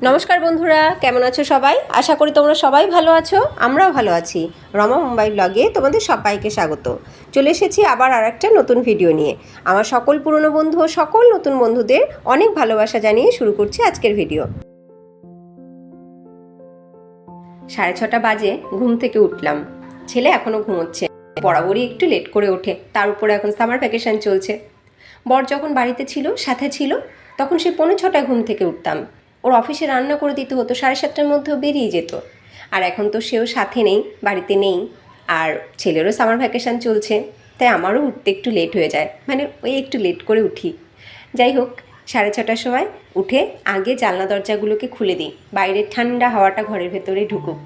নমস্কার বন্ধুরা, কেমন আছো সবাই? আশা করি তোমরা সবাই ভালো আছো। আমরাও ভালো আছি। রমা মুম্বাই ব্লগে তোমাদের সবাইকে স্বাগত। চলে এসেছি আবার আর একটা নতুন ভিডিও নিয়ে। আমার সকল পুরনো বন্ধু ও সকল নতুন বন্ধুদের অনেক ভালোবাসা জানিয়ে শুরু করছি আজকের ভিডিও। 6:30 বাজে ঘুম থেকে উঠলাম। ছেলে এখনও ঘুমোচ্ছে, বরাবরই একটু লেট করে ওঠে। তার উপরে এখন সামার ভ্যাকেশন চলছে। বর যখন বাড়িতে ছিল, সাথে ছিল, তখন সে 6:45 ঘুম থেকে উঠতাম। ওর অফিসে রান্না করে দিতে হতো, 7:30টার মধ্যেও বেরিয়ে যেত। আর এখন তো সেও সাথে নেই, বাড়িতে নেই, আর ছেলেরও সামার ভ্যাকেশান চলছে, তাই আমারও উঠতে একটু লেট হয়ে যায়, মানে ওই একটু লেট করে উঠি। যাই হোক, 6:30টার সময় উঠে আগে জানলা দরজাগুলোকে খুলে দিই, বাইরের ঠান্ডা হাওয়াটা ঘরের ভেতরে ঢুকুক।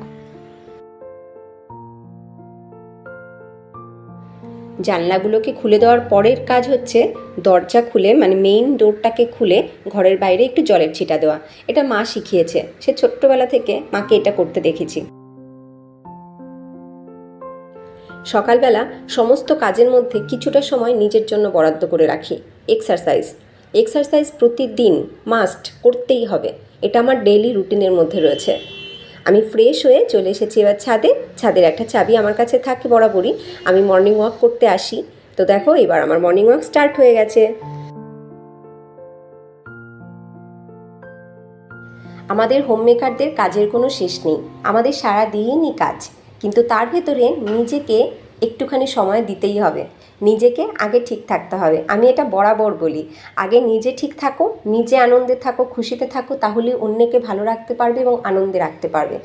জানলাগুলোকে খুলে দেওয়ার পরের কাজ হচ্ছে দরজা খুলে, মানে মেইন ডোরটাকে খুলে ঘরের বাইরে একটু জলের ছিটা দেওয়া। এটা মা শিখিয়েছে, সে ছোট্টবেলা থেকে মাকে এটা করতে দেখেছি। সকালবেলা সমস্ত কাজের মধ্যে কিছুটা সময় নিজের জন্য বরাদ্দ করে রাখি। এক্সারসাইজ প্রতিদিন মাস্ট করতেই হবে, এটা আমার ডেইলি রুটিনের মধ্যে রয়েছে। আমি ফ্রেশ হয়ে চলে এসেছি এবার ছাদে। ছাদের একটা চাবি আমার কাছে থাকে বরাবরই, আমি মর্নিং ওয়াক করতে আসি। তো দেখো, এবার আমার মর্নিং ওয়াক স্টার্ট হয়ে গেছে। আমাদের হোমমেকারদের কাজের কোনো শেষ নেই, আমাদের সারা দিনই কাজ, কিন্তু তার ভেতরে নিজেকে একটুখানি সময় দিতেই হবে। নিজেকে আগে ঠিক থাকতে হবে। আমি এটা বরাবর বলি, আগে নিজে ঠিক থাকো, নিজে আনন্দে থাকো, খুশিতে থাকো, তাহলে অন্যকে ভালো রাখতে পারবে এবং আনন্দে রাখতে পারবে।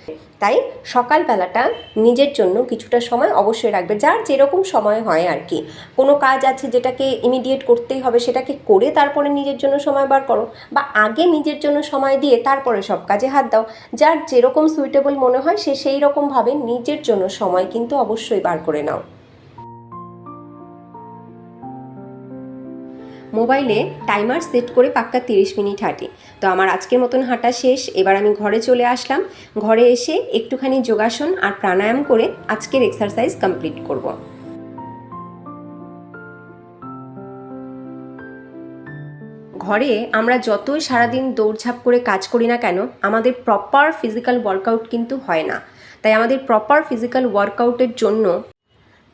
তাই সকালবেলাটা নিজের জন্য কিছুটা সময় অবশ্যই রাখবে, যার যেরকম সময় হয় আর কি। কোনো কাজ আছে যেটাকে ইমিডিয়েট করতেই হবে, সেটাকে করে তারপরে নিজের জন্য সময় বার করো, বা আগে নিজের জন্য সময় দিয়ে তারপরে সব কাজে হাত দাও। যার যেরকম সুইটেবল মনে হয় সে সেই রকমভাবে নিজের জন্য সময় কিন্তু অবশ্যই বার করে নাও। মোবাইলে টাইমার সেট করে পাক্কা 30 মিনিট হাঁটি। তো আমার আজকের মতন হাঁটা শেষ। এবার আমি ঘরে চলে আসলাম। ঘরে এসে একটুখানি যোগাসন আর প্রাণায়াম করে আজকের এক্সারসাইজ কমপ্লিট করব। ঘরে আমরা যতই সারাদিন দৌড়ঝাঁপ করে কাজ করি না কেন, আমাদের প্রপার ফিজিক্যাল ওয়ার্কআউট কিন্তু হয় না। তাই আমাদের প্রপার ফিজিক্যাল ওয়ার্কআউটের জন্য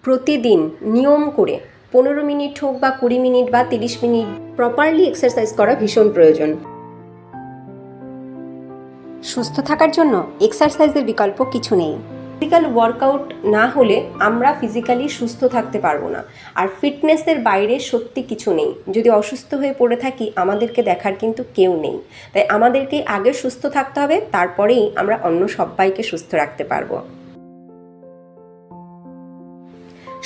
প্রতিদিন নিয়ম করে 15 মিনিট হোক বা 20 মিনিট বা 30 মিনিট প্রপারলি এক্সারসাইজ করা ভীষণ প্রয়োজন। সুস্থ থাকার জন্য এক্সারসাইজের বিকল্প কিছু নেই। ফিজিক্যাল ওয়ার্কআউট না হলে আমরা ফিজিক্যালি সুস্থ থাকতে পারবো না। আর ফিটনেসের বাইরে সত্যি কিছু নেই। যদি অসুস্থ হয়ে পড়ে থাকি, আমাদেরকে দেখার কিন্তু কেউ নেই। তাই আমাদেরকে আগে সুস্থ থাকতে হবে, তারপরেই আমরা অন্য সবাইকে সুস্থ রাখতে পারবো।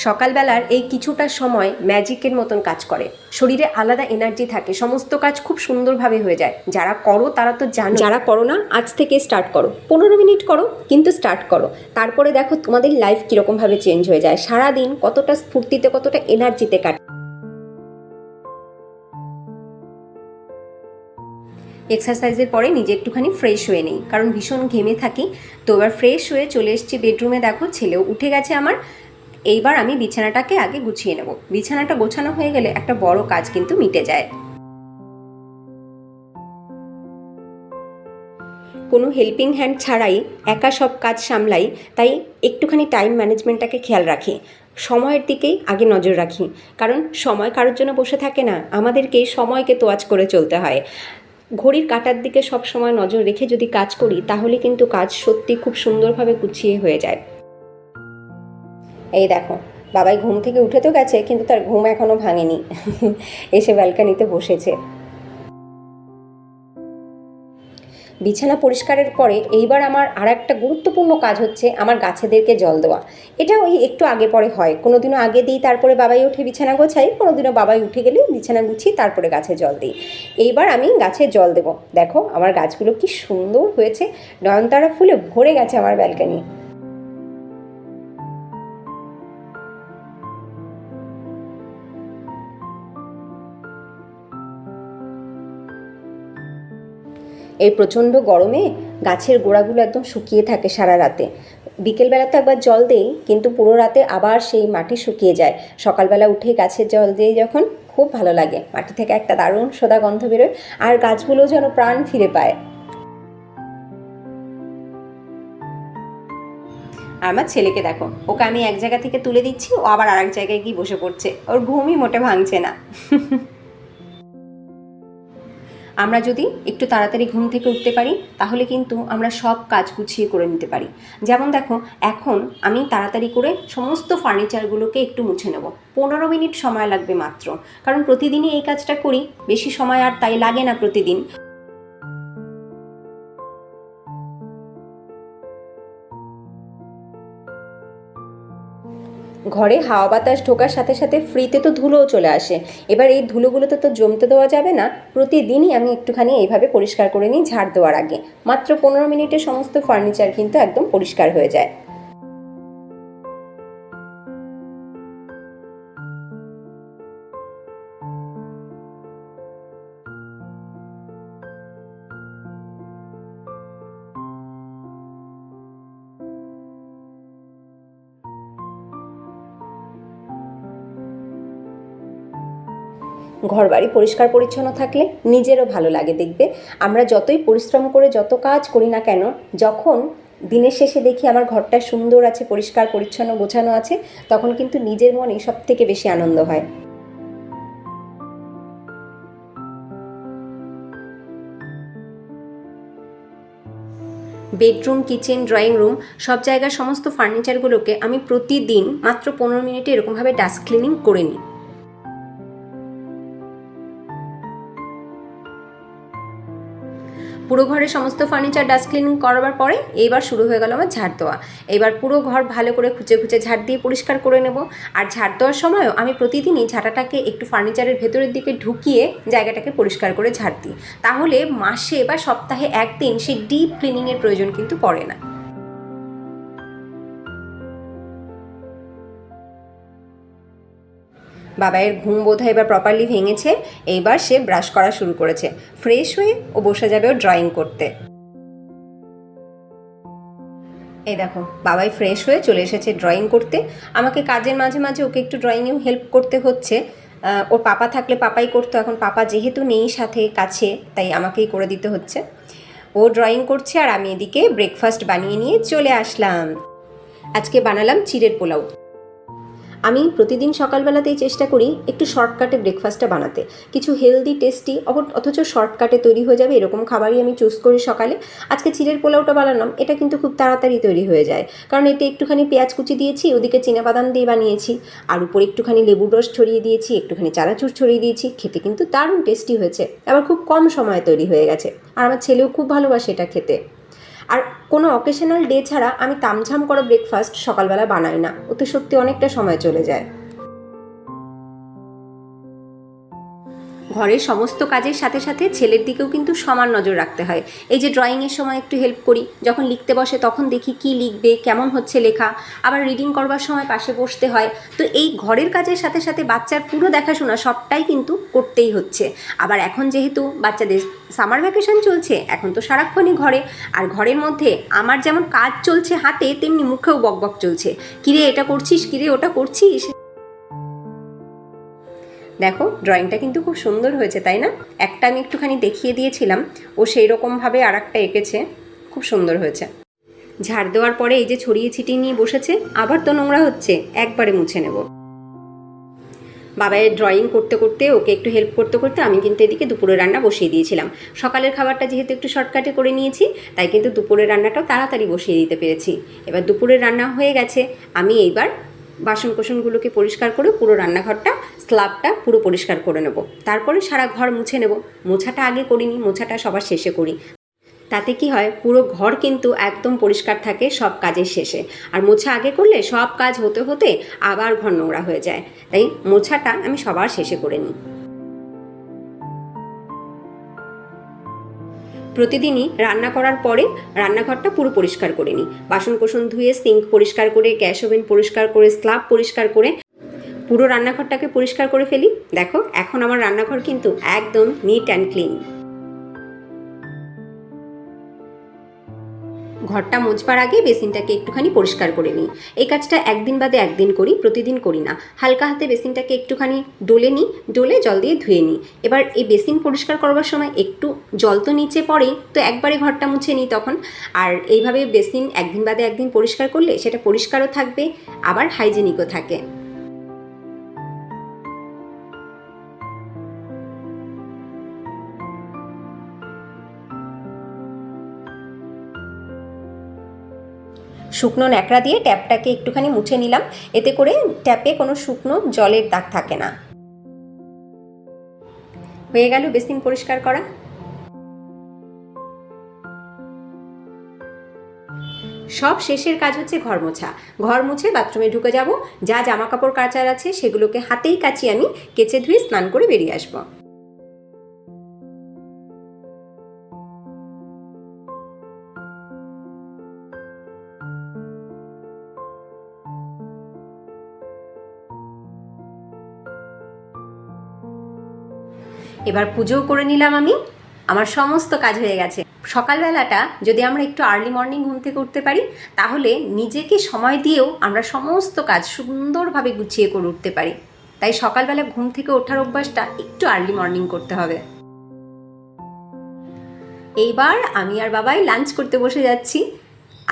সকালবেলার এই কিছুটা সময় ম্যাজিকের মতন কাজ করে, শরীরে আলাদা এনার্জি থাকে, সমস্ত কাজ খুব সুন্দরভাবে হয়ে যায়। যারা করো তারা তো জানো, যারা করো না আজ থেকে স্টার্ট করো, 15 মিনিট করো, কিন্তু স্টার্ট করো। তারপরে দেখো তোমাদের লাইফ কীরকমভাবে চেঞ্জ হয়ে যায়। সারাদিন কতটা স্ফূর্তিতে, কতটা এনার্জিতে কাটে। এক্সারসাইজের পরে নিজে একটুখানি ফ্রেশ হয়ে নিই, কারণ ভীষণ ঘেমে থাকি। তো এবার ফ্রেশ হয়ে চলে এসেছি বেডরুমে। দেখো ছেলেও উঠে গেছে আমার। এইবার আমি বিছানাটাকে আগে গুছিয়ে নেব। বিছানাটা গোছানো হয়ে গেলে একটা বড় কাজ কিন্তু মিটে যায়। কোনো হেল্পিং হ্যান্ড ছাড়াই একা সব কাজ সামলাই, তাই একটুখানি টাইম ম্যানেজমেন্টটাকে খেয়াল রাখি। সময়ের দিকেই আগে নজর রাখি, কারণ সময় কারোর জন্য বসে থাকে না, আমাদেরকে সময়কে তোয়াজ করে চলতে হয়। ঘড়ির কাঁটার দিকে সব সময় নজর রেখে যদি কাজ করি, তাহলে কিন্তু কাজ সত্যি খুব সুন্দরভাবে গুছিয়ে হয়ে যায়। এই দেখো, বাবাই ঘুম থেকে উঠে তো গেছে, কিন্তু তার ঘুম এখনও ভাঙেনি। এসে ব্যালকানিতে বসেছে। বিছানা পরিষ্কারের পরে এইবার আমার আর একটা গুরুত্বপূর্ণ কাজ হচ্ছে আমার গাছেদেরকে জল দেওয়া। এটা ওই একটু আগে পরে হয়, কোনো দিনও আগে দিই, তারপরে বাবাই উঠে বিছানা গোছাই, কোনো দিনও বাবাই উঠে গেলে বিছানা গুছিয়ে তারপরে গাছে জল দিই। এইবার আমি গাছে জল দেবো। দেখো আমার গাছগুলো কি সুন্দর হয়েছে, নয়নতারা ফুলে ভরে গেছে আমার ব্যালকানি। এই প্রচণ্ড গরমে গাছের গোড়াগুলো একদম শুকিয়ে থাকে সারা রাতে। বিকেলবেলা তো একবার জল দেই, কিন্তু পুরো রাতে আবার সেই মাটি শুকিয়ে যায়। সকালবেলা উঠে গাছের জল দিয়ে যখন, খুব ভালো লাগে। মাটি থেকে একটা দারুণ সোদা গন্ধ বেরোয়, আর গাছগুলো যেন প্রাণ ফিরে পায়। আর আমার ছেলেকে দেখো, ওকে আমি এক জায়গা থেকে তুলে দিচ্ছি, ও আবার আর এক জায়গায় গিয়ে বসে পড়ছে, ওর ঘুমই মোটে ভাঙছে না। আমরা যদি একটু তাড়াতাড়ি ঘুম থেকে উঠতে পারি তাহলে কিন্তু আমরা সব কাজ গুছিয়ে করে নিতে পারি। যেমন দেখো, এখন আমি তাড়াতাড়ি করে সমস্ত ফার্নিচারগুলোকে একটু মুছে নেব। 15 মিনিট সময় লাগবে মাত্র, কারণ প্রতিদিনই এই কাজটা করি, বেশি সময় আর তাই লাগে না প্রতিদিন। ঘরে হাওয়া বাতাস ঢোকার সাথে সাথে ফ্রিতে তো ধুলোও চলে আসে। এবার এই ধুলোগুলোতে তো জমতে দেওয়া যাবে না, প্রতিদিনই আমি একটুখানি এইভাবে পরিষ্কার করে নিই ঝাড় দেওয়ার আগে। মাত্র 15 মিনিটে সমস্ত ফার্নিচার কিন্তু একদম পরিষ্কার হয়ে যায়। ঘরবাড়ি পরিষ্কার পরিচ্ছন্ন থাকলে নিজেরও ভালো লাগে। দেখবে, আমরা যতই পরিশ্রম করে যত কাজ করি না কেন, যখন দিনের শেষে দেখি আমার ঘরটা সুন্দর আছে, পরিষ্কার পরিচ্ছন্ন গোছানো আছে, তখন কিন্তু নিজের মনে সব থেকে বেশি আনন্দ হয়। বেডরুম, কিচেন, ড্রয়িং রুম সব জায়গার সমস্ত ফার্নিচারগুলোকে আমি প্রতিদিন মাত্র 15 মিনিটে এরকমভাবে ডাস্ট ক্লিনিং করে নিই। পুরো ঘরের সমস্ত ফার্নিচার ডাস্ট ক্লিনিং করাবার পরে এইবার শুরু হয়ে গেল আমার ঝাড় দেওয়া। এবার পুরো ঘর ভালো করে খুঁচে খুঁচে ঝাড় দিয়ে পরিষ্কার করে নেব। আর ঝাড় দেওয়ার সময়ও আমি প্রতিদিনই ঝাঁটাটাকে একটু ফার্নিচারের ভেতরের দিকে ঢুকিয়ে জায়গাটাকে পরিষ্কার করে ঝাড় দিই। তাহলে মাসে বা সপ্তাহে একদিন সেই ডিপ ক্লিনিংয়ের প্রয়োজন কিন্তু পড়ে না। বাবাইয়ের ঘুম বোধহয় এবার প্রপারলি ভেঙেছে। এইবার সে ব্রাশ করা শুরু করেছে। ফ্রেশ হয়ে ও বসে যাবে ও ড্রয়িং করতে। এই দেখো, বাবাই ফ্রেশ হয়ে চলে এসেছে ড্রয়িং করতে। আমাকে কাজের মাঝে মাঝে ওকে একটু ড্রয়িংয়েও হেল্প করতে হচ্ছে। ওর পাপা থাকলে পাপাই করতো, এখন পাপা যেহেতু নেই সাথে কাছে, তাই আমাকেই করে দিতে হচ্ছে। ও ড্রয়িং করছে আর আমি এদিকে ব্রেকফাস্ট বানিয়ে নিয়ে চলে আসলাম। আজকে বানালাম চিড়ের পোলাও। আমি প্রতিদিন সকালবেলাতেই চেষ্টা করি একটু শর্টকাটে ব্রেকফাস্টটা বানাতে, কিছু হেলদি টেস্টি অথচ শর্টকাটে তৈরি হয়ে যাবে এরকম খাবারই আমি চুজ করি সকালে। আজকে চিড়ের পোলাওটা বানালাম, এটা কিন্তু খুব তাড়াতাড়ি তৈরি হয়ে যায়, কারণ এতে একটুখানি পেঁয়াজ কুচি দিয়েছি, ওদিকে চীনাবাদাম দিয়ে বানিয়েছি, আর উপরে একটুখানি লেবুর রস ছড়িয়ে দিয়েছি, একটুখানি চানাচুর ছড়িয়ে দিয়েছি। খেতে কিন্তু দারুণ টেস্টি হয়েছে, আবার খুব কম সময়ে তৈরি হয়ে গেছে, আর আমার ছেলেও খুব ভালোবাসে এটা খেতে। আর কোনো অকেশনাল ডে ছাড়া আমি তামঝাম করা ব্রেকফাস্ট সকালবেলা বানাই না, ওতে সত্যি অনেকটা সময় চলে যায়। ঘরের সমস্ত কাজের সাথে সাথে ছেলের দিকেও কিন্তু সমান নজর রাখতে হয়। এই যে ড্রয়িংয়ের সময় একটু হেল্প করি, যখন লিখতে বসে তখন দেখি কি লিখবে, কেমন হচ্ছে লেখা, আবার রিডিং করবার সময় পাশে বসতে হয়। তো এই ঘরের কাজের সাথে সাথে বাচ্চার পুরো দেখাশোনা সবটাই কিন্তু করতেই হচ্ছে। আবার এখন যেহেতু বাচ্চাদের সামার ভ্যাকেশন চলছে, এখন তো সারাক্ষণই ঘরে, আর ঘরের মধ্যে আমার যেমন কাজ চলছে হাতে, তেমনি মুখেও বকবক চলছে, কিরে এটা করছিস, কিরে ওটা করছিস। দেখো, ড্রয়িংটা কিন্তু খুব সুন্দর হয়েছে, তাই না? একটা আমি একটুখানি দেখিয়ে দিয়েছিলাম, ও সেই রকমভাবে আর একটা এঁকেছে, খুব সুন্দর হয়েছে। ঝাড় দেওয়ার পরে এই যে ছড়িয়ে ছিটিয়ে নিয়ে বসেছে, আবার তো নোংরা হচ্ছে, একবারে মুছে নেব। বাবাইয়ের ড্রয়িং করতে করতে, ওকে একটু হেল্প করতে করতে আমি কিন্তু এদিকে দুপুরের রান্না বসিয়ে দিয়েছিলাম। সকালের খাবারটা যেহেতু একটু শর্টকাটে করে নিয়েছি, তাই কিন্তু দুপুরের রান্নাটাও তাড়াতাড়ি বসিয়ে দিতে পেরেছি। এবার দুপুরের রান্না হয়ে গেছে, আমি এইবার বাসনকোসনগুলোকে পরিষ্কার করে পুরো রান্নাঘরটা, স্ল্যাবটা পুরো পরিষ্কার করে নেব। তারপরে সারা ঘর মুছে নেব। মোছাটা আগে করিনি, মোছাটা সবার শেষে করি। তাতে কি হয়, পুরো ঘর কিন্তু একদম পরিষ্কার থাকে সব কাজের শেষে। আর মোছা আগে করলে সব কাজ হতে হতে আবার ঘর নোংরা হয়ে যায়, তাই মোছাটা আমি সবার শেষে করে নিই। প্রতিদিনই রান্না করার পরে রান্নাঘরটা পুরো পরিষ্কার করে নিই। বাসনকোসন ধুয়ে, সিঙ্ক পরিষ্কার করে, গ্যাস ওভেন পরিষ্কার করে, স্ল্যাব পরিষ্কার করে পুরো রান্নাঘরটাকে পরিষ্কার করে ফেলি। দেখো, এখন আমার রান্নাঘর কিন্তু একদম নিট অ্যান্ড ক্লিন। ঘরটা মুছবার আগে বেসিনটাকে একটুখানি পরিষ্কার করে নিই। এই কাজটা একদিন বাদে একদিন করি, প্রতিদিন করি না। হালকা হাতে বেসিনটাকে একটুখানি ডলে নিই, ডলে জল দিয়ে ধুয়ে নিই। এবার এই বেসিন পরিষ্কার করবার সময় একটু জল তো নিচে পড়ে, তো একবারে ঘরটা মুছে নিই তখন। আর এইভাবে বেসিন একদিন বাদে একদিন পরিষ্কার করলে সেটা পরিষ্কারও থাকবে, আবার হাইজেনিকও থাকে। শুকনো ন্যাকড়া দিয়ে ট্যাপটাকে একটুখানি মুছে নিলাম, এতে করে ট্যাপে কোনো শুকনো জলের দাগ থাকে না। হয়ে গেল বেসিন পরিষ্কার করা। সব শেষের কাজ হচ্ছে ঘর মোছা। ঘর মুছে বাথরুমে ঢুকে যাব, যা জামা কাপড় কাচার আছে সেগুলোকে হাতেই কাচি আমি, কেচে ধুয়ে স্নান করে বেরিয়ে আসবো। এবার পুজোও করে নিলাম আমি, আমার সমস্ত কাজ হয়ে গেছে। সকালবেলাটা যদি আমরা একটু আর্লি মর্নিং ঘুম থেকে উঠতে পারি, তাহলে নিজেকে সময় দিয়েও আমরা সমস্ত কাজ সুন্দরভাবে গুছিয়ে করে উঠতে পারি। তাই সকালবেলা ঘুম থেকে ওঠার অভ্যাসটা একটু আর্লি মর্নিং করতে হবে। এইবার আমি আর বাবাই লাঞ্চ করতে বসে যাচ্ছি।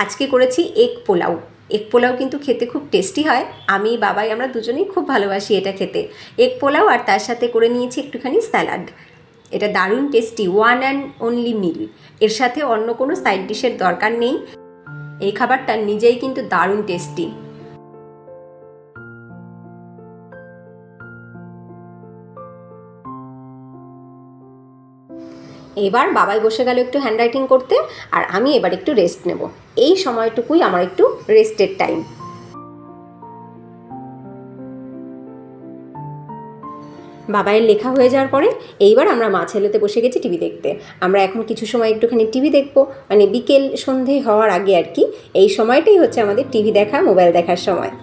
আজকে করেছি এগ পোলাও। এগ পোলাও কিন্তু খেতে খুব টেস্টি হয়, আমি বাবাই আমরা দুজনেই খুব ভালোবাসি এটা খেতে। এগ পোলাও আর তার সাথে করে নিয়েছি একটুখানি স্যালাড। এটা দারুণ টেস্টি, ওয়ান অ্যান্ড অনলি মিল। এর সাথে অন্য কোনো সাইড ডিশের দরকার নেই। এই খাবারটা নিজেই কিন্তু দারুণ টেস্টি। এবার বাবাই বসে গেল একটু হ্যান্ডরাইটিং করতে, আর আমি এবার একটু রেস্ট নেব। এই সময়টুকুই আমার একটু রেস্টের টাইম। বাবাইয়ের লেখা হয়ে যাওয়ার পরে এইবার আমরা মা ছেলেতে বসে গেছি টিভি দেখতে। আমরা এখন কিছু সময় একটুখানি টিভি দেখবো, মানে বিকেল সন্ধে হওয়ার আগে আর কি। এই সময়টাই হচ্ছে আমাদের টিভি দেখা, মোবাইল দেখার সময়।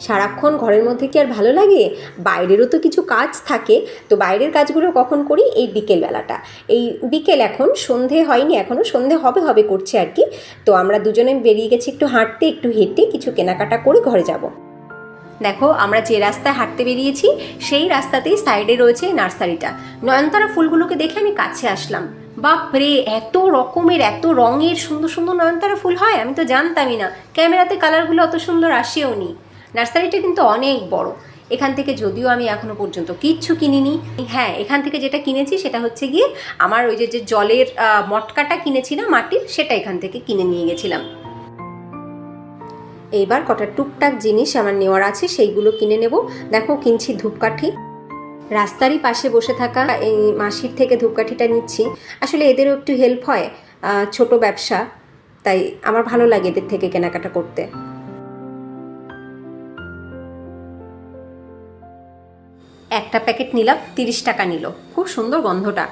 সারাক্ষণ ঘরের মধ্যে কি আর ভালো লাগে? বাইরেরও তো কিছু কাজ থাকে, তো বাইরের কাজগুলো কখন করি? এই বিকেলবেলাটা। এই বিকেল, এখন সন্ধে হয়নি, এখনও সন্ধে হবে হবে করছে আর কি। তো আমরা দুজনে বেরিয়ে গেছি একটু হাঁটতে, একটু হেঁটে কিছু কেনাকাটা করে ঘরে যাব। দেখো, আমরা যে রাস্তায় হাঁটতে বেরিয়েছি সেই রাস্তাতেই সাইডে রয়েছে নার্সারিটা। নয়নতারা ফুলগুলোকে দেখে আমি কাছে আসলাম। বাপরে, এত রকমের এত রঙের সুন্দর সুন্দর নয়নতারা ফুল হয়, আমি তো জানতামই না। ক্যামেরাতে কালারগুলো অত সুন্দর আসেও নি। নার্সারিটা কিন্তু অনেক বড়। এখান থেকে যদিও আমি এখনো পর্যন্ত কিচ্ছু কিনিনি। হ্যাঁ, এখান থেকে যেটা কিনেছি সেটা হচ্ছে গিয়ে আমার ওই যে জলের মটকাটা কিনেছিলাম মাটির, সেটা এখান থেকে কিনে নিয়ে গেছিলাম। এইবার কটা টুকটাক জিনিস আমার নেওয়ার আছে, সেইগুলো কিনে নেব। দেখো, কিনছি ধূপকাঠি। রাস্তারই পাশে বসে থাকা এই মাসির থেকে ধূপকাঠিটা নিচ্ছি। আসলে এদেরও একটু হেল্প হয়, ছোট ব্যবসা, তাই আমার ভালো লাগে এদের থেকে কেনাকাটা করতে। একটা প্যাকেট নিলাম, 30 টাকা নিল। খুব সুন্দর গন্ধটা।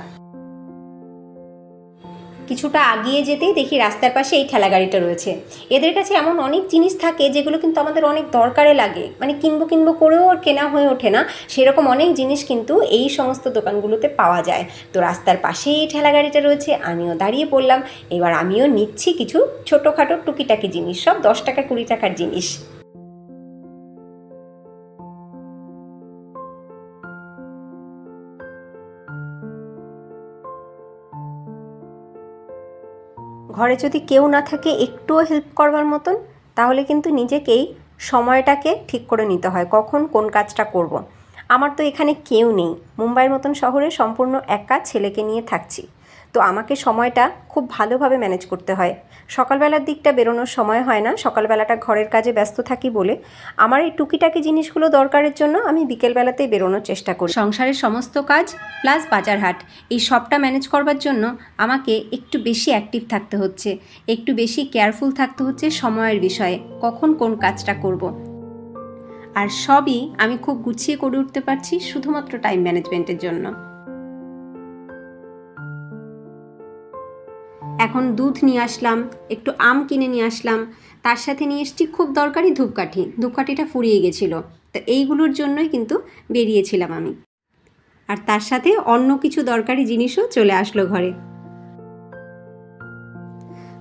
কিছুটা আগিয়ে যেতেই দেখি রাস্তার পাশে এই ঠেলা গাড়িটা রয়েছে। এদের কাছে এমন অনেক জিনিস থাকে যেগুলো কিন্তু আমাদের অনেক দরকারে লাগে, মানে কিনবো কিনবো করেও আর কেনা হয়ে ওঠে না। সেরকম অনেক জিনিস কিন্তু এই সমস্ত দোকানগুলোতে পাওয়া যায়। তো রাস্তার পাশেই এই ঠেলা গাড়িটা রয়েছে, আমিও দাঁড়িয়ে পড়লাম। এবার আমিও নিচ্ছি কিছু ছোটোখাটো টুকিটাকি জিনিস, সব 10 টাকা 20 টাকার জিনিস। ঘরে যদি কেউ না থাকে একটুও হেল্প করবার মতন, তাহলে কিন্তু নিজেকেই সময়টাকে ঠিক করে নিতে হয় কখন কোন কাজটা করব। আমার তো এখানে কেউ নেই, মুম্বাইয়ের মতন শহরে সম্পূর্ণ একা ছেলেকে নিয়ে থাকছি। তো আমাকে সময়টা খুব ভালোভাবে ম্যানেজ করতে হয়। সকালবেলার দিকটা বেরোনোর সময় হয় না, সকালবেলাটা ঘরের কাজে ব্যস্ত থাকি বলে আমার এই টুকিটাকি জিনিসগুলো দরকারের জন্য আমি বিকেলবেলাতেই বেরোনোর চেষ্টা করি। সংসারের সমস্ত কাজ প্লাস বাজারহাট, এই সবটা ম্যানেজ করবার জন্য আমাকে একটু বেশি অ্যাক্টিভ থাকতে হচ্ছে, একটু বেশি কেয়ারফুল থাকতে হচ্ছে সময়ের বিষয়ে, কখন কোন কাজটা করব। আর সবই আমি খুব গুছিয়ে করে উঠতে পারছি শুধুমাত্র টাইম ম্যানেজমেন্টের জন্য। এখন দুধ নিয়ে আসলাম, একটু আম কিনে নিয়ে আসলাম, তার সাথে নিয়ে এসেছি খুব দরকারি ধূপকাঠি। ধূপকাঠিটা ফুরিয়ে গেছিলো, তো এইগুলোর জন্যই কিন্তু বেরিয়েছিলাম আমি। আর তার সাথে অন্য কিছু দরকারি জিনিসও চলে আসলো ঘরে।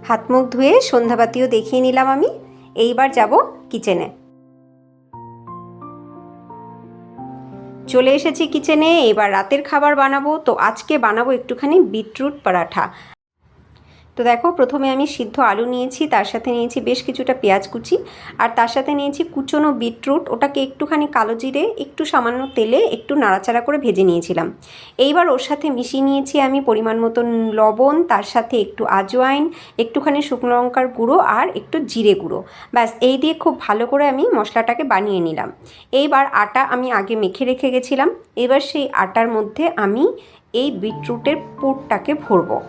হাত মুখ ধুয়ে সন্ধ্যাবাতিও দেখিয়ে নিলাম আমি। এইবার যাব কিচেনে। চলে এসেছি কিচেনে, এবার রাতের খাবার বানাবো। তো আজকে বানাবো একটুখানি বিটরুট পরাঠা। তো দেখো, প্রথমে আমি সিদ্ধ আলু নিয়েছি, তার সাথে নিয়েছি বেশ কিছুটা পেঁয়াজ কুচি, আর তার সাথে নিয়েছি কুচনো বিটরুট। ওটাকে একটুখানি কালো জিরে, একটু সামান্য তেলে একটু নাড়াচাড়া করে ভেজে নিয়েছিলাম। এইবার ওর সাথে মিশিয়ে নিয়েছি আমি পরিমাণ মতন লবণ, তার সাথে একটু আজওয়াইন, একটুখানি শুকনো লঙ্কার গুঁড়ো আর একটু জিরে গুঁড়ো। ব্যাস এই দিয়ে খুব ভালো করে আমি মশলাটাকে বানিয়ে নিলাম। এইবার আটা আমি আগে মেখে রেখে গেছিলাম, এবার সেই আটার মধ্যে আমি এই বিটরুটের পুরটাকে ভরবো।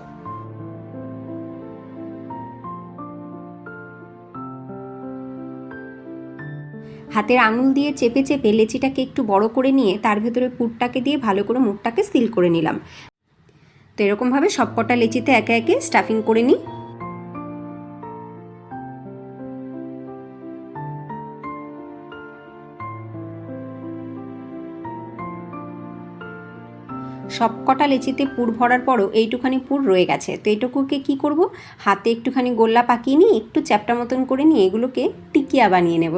হাতের আঙুল দিয়ে চেপে চেপে লেচিটাকে একটু বড় করে নিয়ে তার ভেতরে পুরটাকে দিয়ে ভালো করে মুখটাকে সিল করে নিলাম। তো এরকমভাবে সবকটা লেচিতে একে একে স্টাফিং করে নিই। সবকটা লেচিতে পুর ভরার পরও এইটুখানি পুর রয়ে গেছে। তো এইটুকুকে কী করব, হাতে একটুখানি গোল্লা পাকিয়ে নিয়ে একটু চ্যাপটা মতন করে নিয়ে এগুলোকে টিকিয়া বানিয়ে নেব।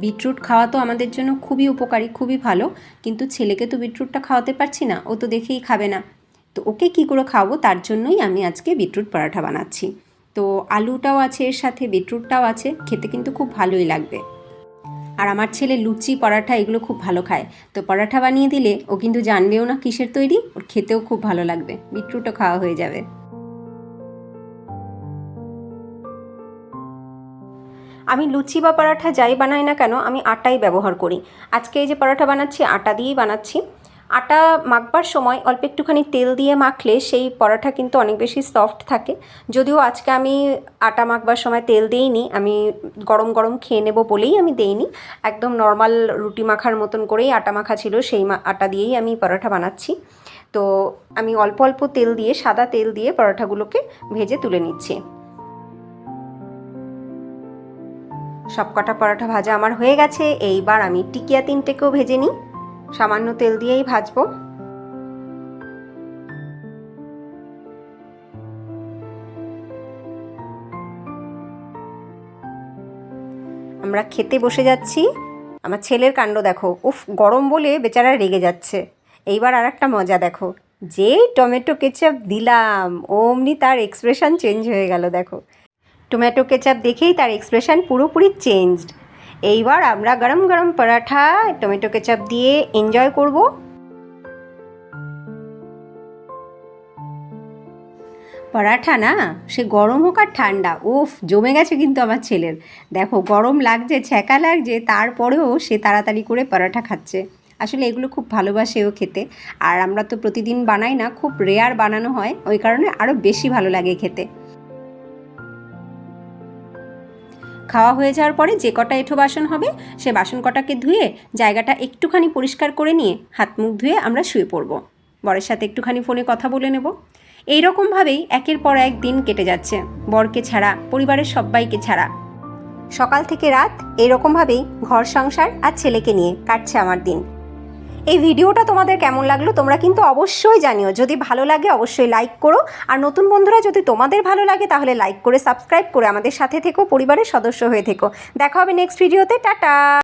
বিটরুট খাওয়া তো আমাদের জন্য খুবই উপকারী, খুবই ভালো, কিন্তু ছেলেকে তো বিটরুটটা খাওয়াতে পারছি না, ও তো দেখেই খাবে না। তো ওকে কী করে খাওয়াবো, তার জন্যই আমি আজকে বিটরুট পরাঠা বানাচ্ছি। তো আলুটাও আছে এর সাথে, বিটরুটটাও আছে, খেতে কিন্তু খুব ভালোই লাগবে। আর আমার ছেলে লুচি পরাঠা এগুলো খুব ভালো খায়। তো পরাঠা বানিয়ে দিলে ও কিন্তু জানবেও না কিসের তৈরি, ওর খেতেও খুব ভালো লাগবে, বিটরুটও খাওয়া হয়ে যাবে। আমি লুচি বা পরাঠা যাই বানাই না কেন, আমি আটাই ব্যবহার করি। আজকে এই যে পরাঠা বানাচ্ছি, আটা দিয়েই বানাচ্ছি। আটা মাখবার সময় অল্প একটুখানি তেল দিয়ে মাখলে সেই পরাঠা কিন্তু অনেক বেশি সফট থাকে। যদিও আজকে আমি আটা মাখবার সময় তেল দিইনি, আমি গরম গরম খেয়ে নেব বলেই আমি দিইনি। একদম নর্মাল রুটি মাখার মতন করেই আটা মাখা ছিল, সেই আটা দিয়েই আমি পরাঠা বানাচ্ছি। তো আমি অল্প অল্প তেল দিয়ে, সাদা তেল দিয়ে পরাঠাগুলোকে ভেজে তুলে নিচ্ছি। সবকটা পরাঠা ভাজা আমার হয়ে গেছে। এইবার আমি টিকিয়া 3টেকেও ভেজে নিই, সামান্য তেল দিয়েই ভাজবো। আমরা খেতে বসে যাচ্ছি। আমার ছেলের কাণ্ড দেখো, উফ, গরম বলে বেচারা রেগে যাচ্ছে। এইবার আর একটা মজা দেখো, যেই টমেটো কেচাপ দিলাম অমনি তার এক্সপ্রেশন চেঞ্জ হয়ে গেল। দেখো, টমেটো কেচাপ দেখেই তার এক্সপ্রেশন পুরোপুরি চেঞ্জড। এইবার আমরা গরম গরম পরাঠা টমেটো কেচাপ দিয়ে এনজয় করব। পরাঠা না, সে গরম হোক আর ঠান্ডা, উফ, জমে গেছে কিন্তু আমার ছেলের। দেখো, গরম লাগছে, ছ্যাঁকা লাগছে, তারপরেও সে তাড়াতাড়ি করে পরাঠা খাচ্ছে। আসলে এগুলো খুব ভালোবাসে ও খেতে। আর আমরা তো প্রতিদিন বানাই না, খুব রেয়ার বানানো হয়, ওই কারণে আরও বেশি ভালো লাগে খেতে। খাওয়া হয়ে যাওয়ার পরে যে কটা এঁঠো বাসন হবে, সে বাসন কটাকে ধুয়ে জায়গাটা একটুখানি পরিষ্কার করে নিয়ে হাত মুখ ধুয়ে আমরা শুয়ে পড়ব। বরের সাথে একটুখানি ফোনে কথা বলে নেব। এইরকমভাবেই একের পর এক দিন কেটে যাচ্ছে, বরকে ছাড়া, পরিবারের সবাইকে ছাড়া। সকাল থেকে রাত এইরকমভাবেই ঘর সংসার আর ছেলেকে নিয়ে কাটছে আমার দিন। এই ভিডিওটা তোমাদের কেমন লাগলো তোমরা কিন্তু অবশ্যই জানিও। যদি ভালো লাগে অবশ্যই লাইক করো, আর নতুন বন্ধুরা যদি তোমাদের ভালো লাগে তাহলে লাইক করে সাবস্ক্রাইব করে আমাদের সাথে থেকো, পরিবারের সদস্য হয়ে থেকো। দেখা হবে নেক্সট ভিডিওতে। টাটা।